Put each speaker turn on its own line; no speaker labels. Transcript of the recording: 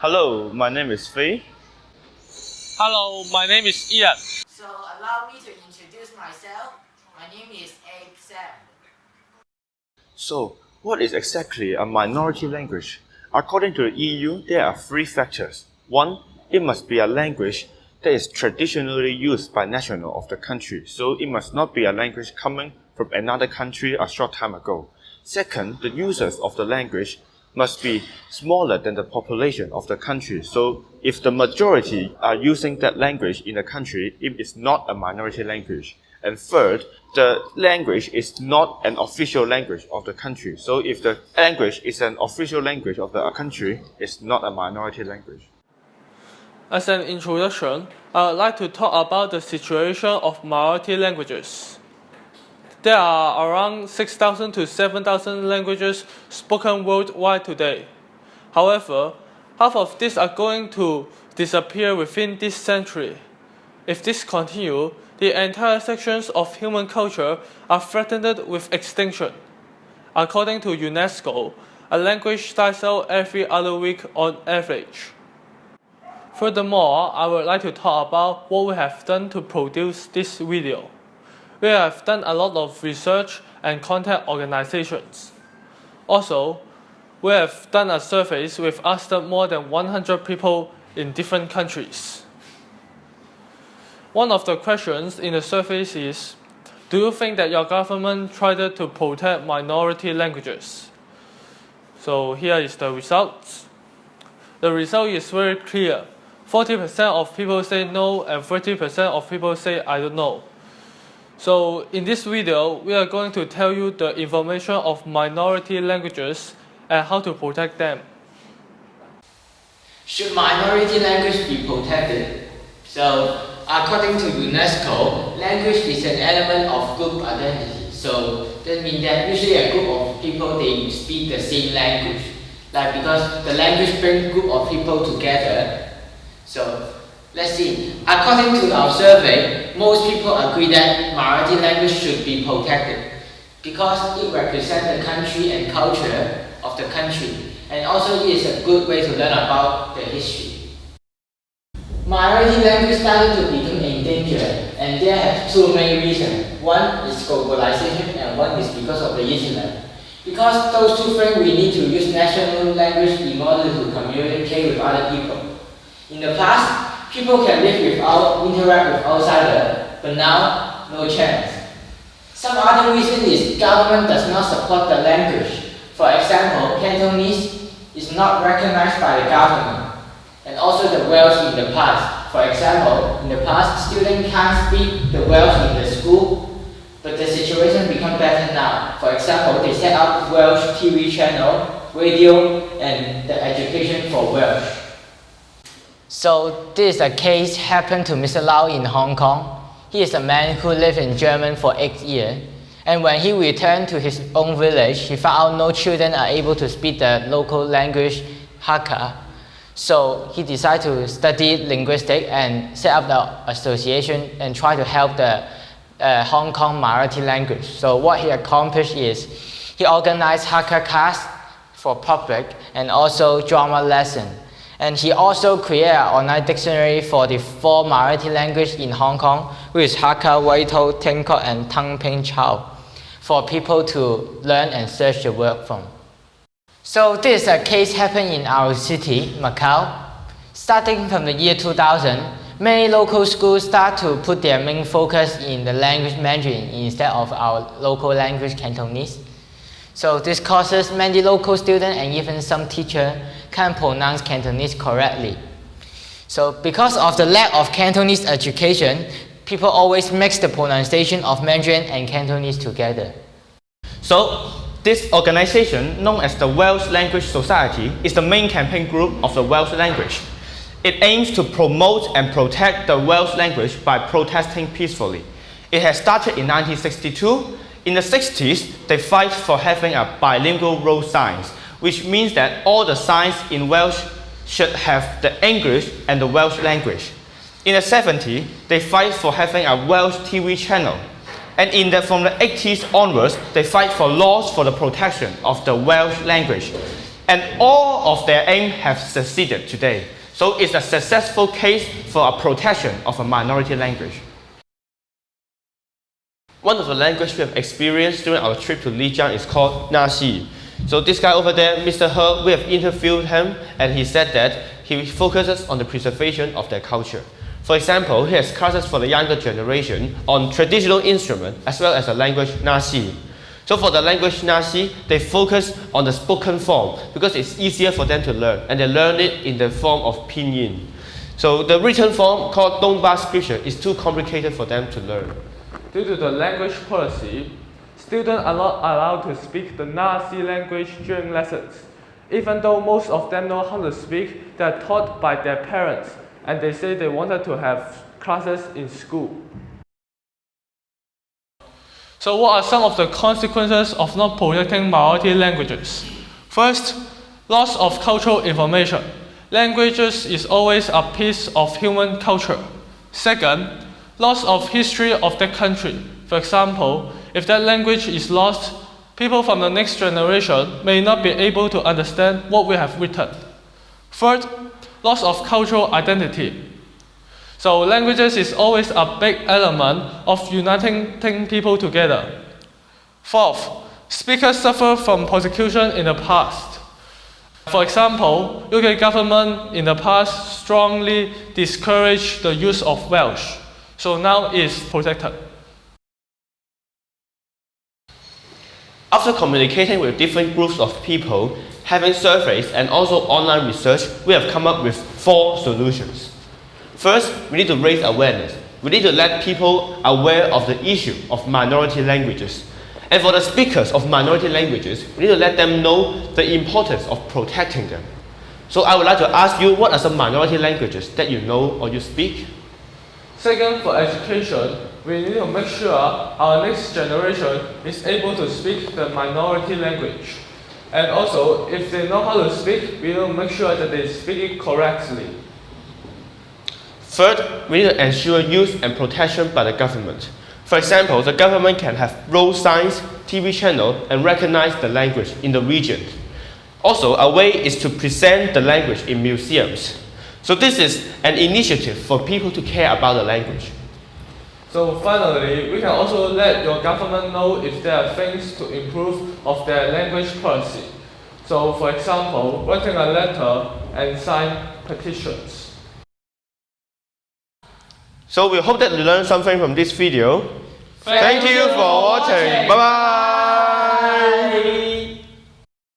Hello, my name is Fei.
Hello, my name is Ian.
So allow me to introduce myself. My name is Abe Sam.
So, what is exactly a minority language? According to the EU, there are three factors. One, it must be a language that is traditionally used by nationals of the country, so it must not be a language coming from another country a short time ago. Second, the users of the language must be smaller than the population of the country, so if the majority are using that language in the country, it is not a minority language. And third, the language is not an official language of the country, so if the language is an official language of the country, it's not a minority language.
As an introduction, I would like to talk about the situation of minority languages. There are around 6,000 to 7,000 languages spoken worldwide today. However, half of these are going to disappear within this century. If this continues, the entire sections of human culture are threatened with extinction. According to UNESCO, a language dies out every other week on average. Furthermore, I would like to talk about what we have done to produce this video. We have done a lot of research and contact organizations. Also, we have done a survey with asked more than 100 people in different countries. One of the questions in the surveys is, do you think that your government tried to protect minority languages? So here is the results. The result is very clear. 40% of people say no and 30% of people say I don't know. So in this video, we are going to tell you the information of minority languages and how to protect them.
Should minority language be protected? So, according to UNESCO, language is an element of group identity. So that means that usually a group of people, they speak the same language. Like because the language brings group of people together. So let's see. According to our survey, most people agree that minority language should be protected because it represents the country and culture of the country, and also it is a good way to learn about the history. Minority language started to become endangered, and there have two main reasons. One is globalization, and one is because of the internet. Because those two things, we need to use national language in order to communicate with other people. In the past, people can live without interact with outsiders, but now, no chance. Some other reason is government does not support the language. For example, Cantonese is not recognized by the government, and also the Welsh in the past. For example, in the past, students can't speak the Welsh in the school, but the situation become better now. For example, they set up Welsh TV channel, radio, and the education for Welsh. So this is a case happened to Mr. Lau in Hong Kong. He is a man who lived in Germany for 8 years. And when he returned to his own village, he found out no children are able to speak the local language, Hakka. So he decided to study linguistics and set up the association and try to help the Hong Kong minority language. So what he accomplished is he organized Hakka class for public and also drama lesson. And he also created an online dictionary for the 4 minority languages in Hong Kong, which is Hakka, Waito, Tingkok, and Tung Ping Chao, for people to learn and search the word from. So this is a case happened in our city, Macau. Starting from the year 2000, many local schools start to put their main focus in the language Mandarin instead of our local language Cantonese. So this causes many local students and even some teachers can't pronounce Cantonese correctly. So because of the lack of Cantonese education, people always mix the pronunciation of Mandarin and Cantonese together.
So, this organization, known as the Welsh Language Society, is the main campaign group of the Welsh language. It aims to promote and protect the Welsh language by protesting peacefully. It has started in 1962. In the 60s, they fight for having a bilingual road signs, which means that all the signs in Welsh should have the English and the Welsh language. In the 70s, they fight for having a Welsh TV channel. And from the 80s onwards, they fight for laws for the protection of the Welsh language. And all of their aim have succeeded today. So it's a successful case for a protection of a minority language. One of the languages we have experienced during our trip to Lijiang is called Naxi. So this guy over there, Mr. He, we have interviewed him and he said that he focuses on the preservation of their culture. For example, he has classes for the younger generation on traditional instrument as well as the language Naxi. So for the language Naxi, they focus on the spoken form because it's easier for them to learn and they learn it in the form of pinyin. So the written form called Dongba scripture is too complicated for them to learn.
Due to the language policy, students are not allowed to speak the Naxi language during lessons. Even though most of them know how to speak, they are taught by their parents and they say they wanted to have classes in school. So what are some of the consequences of not protecting minority languages? First, loss of cultural information. Languages is always a piece of human culture. Second, loss of history of the country. For example, if that language is lost, people from the next generation may not be able to understand what we have written. Third, loss of cultural identity. So languages is always a big element of uniting people together. Fourth, speakers suffer from persecution in the past. For example, UK government in the past strongly discouraged the use of Welsh, so now it's protected.
After communicating with different groups of people, having surveys and also online research, we have come up with 4 solutions. First, we need to raise awareness. We need to let people aware of the issue of minority languages. And for the speakers of minority languages, we need to let them know the importance of protecting them. So I would like to ask you, what are some minority languages that you know or you speak?
Second, for education, we need to make sure our next generation is able to speak the minority language. And also, if they know how to speak, we need to make sure that they speak it correctly.
Third, we need to ensure use and protection by the government. For example, the government can have road signs, TV channel, and recognize the language in the region. Also, a way is to present the language in museums. So this is an initiative for people to care about the language.
So finally, we can also let your government know if there are things to improve of their language policy. So for example, writing a letter and sign petitions.
So we hope that you learned something from this video.
Thank you for watching.
Bye bye.